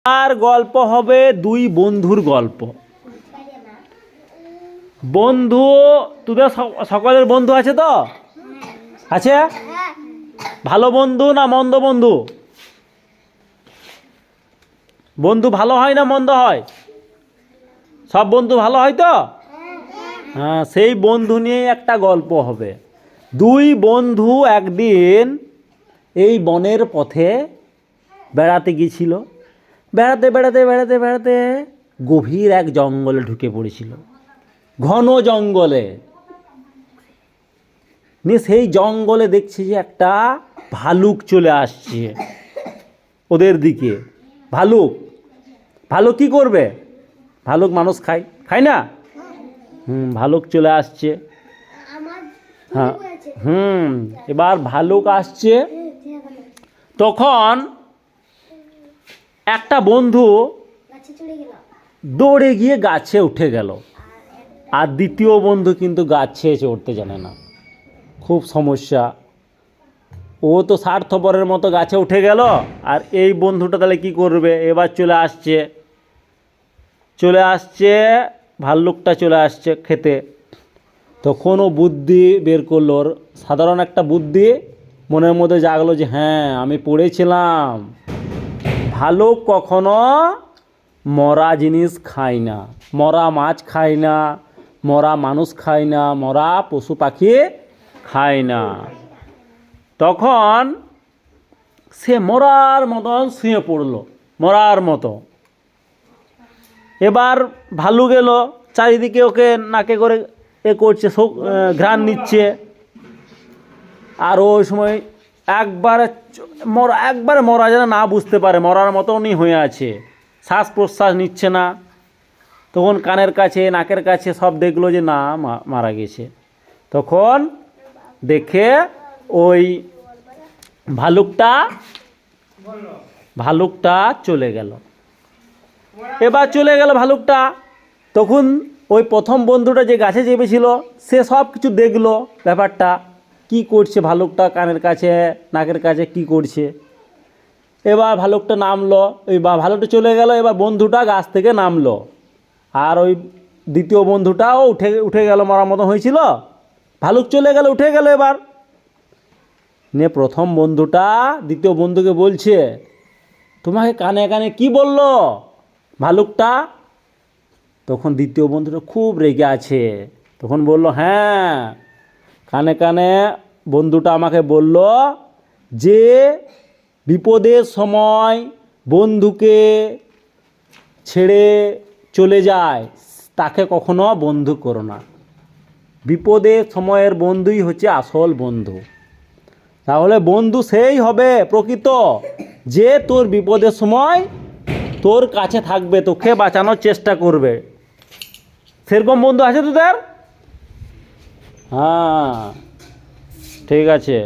আর গল্প হবে দুই বন্ধুর গল্প। বন্ধু, তোদের সকলের বন্ধু আছে তো? আছে? ভালো বন্ধু না মন্দ বন্ধু? বন্ধু ভালো হয় না মন্দ হয়? সব বন্ধু ভালো হয় তো? হ্যাঁ, সেই বন্ধু নিয়ে একটা গল্প হবে। দুই বন্ধু একদিন এই বনের পথে বেড়াতে গিয়েছিল। বেড়াতে বেড়াতে বেড়াতে বেড়াতে গভীর এক জঙ্গলে ঢুকে পড়েছিল, ঘন জঙ্গলে। নিয়ে সেই জঙ্গলে দেখছি যে একটা ভালুক চলে আসছে ওদের দিকে। ভালুক ভালুক কি করবে? ভালুক মানুষ খায়, খায় না? ভালুক চলে আসছে। হ্যাঁ, এবার ভালুক আসছে। তখন একটা বন্ধু দৌড়ে গিয়ে গাছে উঠে গেল, আর দ্বিতীয় বন্ধু কিন্তু গাছে চড়তে জানে না। খুব সমস্যা। ও তো স্বার্থপরের মতো গাছে উঠে গেল, আর এই বন্ধুটা তাহলে কি করবে? এবার চলে আসছে ভাল্লুকটা চলে আসছে খেতে। তখন ও বুদ্ধি বের করলো, ওর সাধারণ একটা বুদ্ধি মনের মধ্যে জাগলো যে হ্যাঁ, আমি পড়েছিলাম ভালুক কখনো মরা জিনিস খায় না, মরা মাছ খায় না, মরা মানুষ খায় না, মরা পশু পাখি খায় না। তখন সে মরার মতন শুয়ে পড়লো, মরার মতো। এবার ভালুক এলো, চারিদিকে ওকে নাকে করে করছে, ঘ্রাণ নিচ্ছে। আর ওই সময় একবারে মরা যেন না বুঝতে পারে, মরার মতনই হয়ে আছে, শ্বাস প্রশ্বাস নিচ্ছে না। তখন কানের কাছে নাকের কাছে সব দেখলো যে না, মারা গেছে। তখন দেখে ওই ভালুকটা চলে গেল। এবার চলে গেল ভালুকটা। তখন ওই প্রথম বন্ধুটা যে গাছে চেপেছিল সে সব কিছু দেখলো, ব্যাপারটা কি করছে ভালুকটা, কানের কাছে নাকের কাছে কি করছে। এবার ভালুকটা নামলো, ভালুকটা চলে গেল। এবার বন্ধুটা গাছ থেকে নামলো, আর ওই দ্বিতীয় বন্ধুটাও উঠে গেল, মরার মতো হয়েছিল। ভালুক চলে গেল, উঠে গেল। এবার নিয়ে প্রথম বন্ধুটা দ্বিতীয় বন্ধুকে বলছে, তোমাকে কানে কানে কি বললো ভালুকটা? তখন দ্বিতীয় বন্ধুটা খুব রেগে আছে। তখন বলল, হ্যাঁ, কানে কানে বন্ধুটা আমাকে বলল যে বিপদের সময় বন্ধুকে ছেড়ে চলে যায় তাকে কখনো বন্ধু করো না। বিপদের সময়ের বন্ধুই হচ্ছে আসল বন্ধু। তাহলে বন্ধু সেই হবে প্রকৃত যে তোর বিপদের সময় তোর কাছে থাকবে, তোকে বাঁচানোর চেষ্টা করবে। সেরকম বন্ধু আছে তোদের? হ্যাঁ, ঠিক আছে।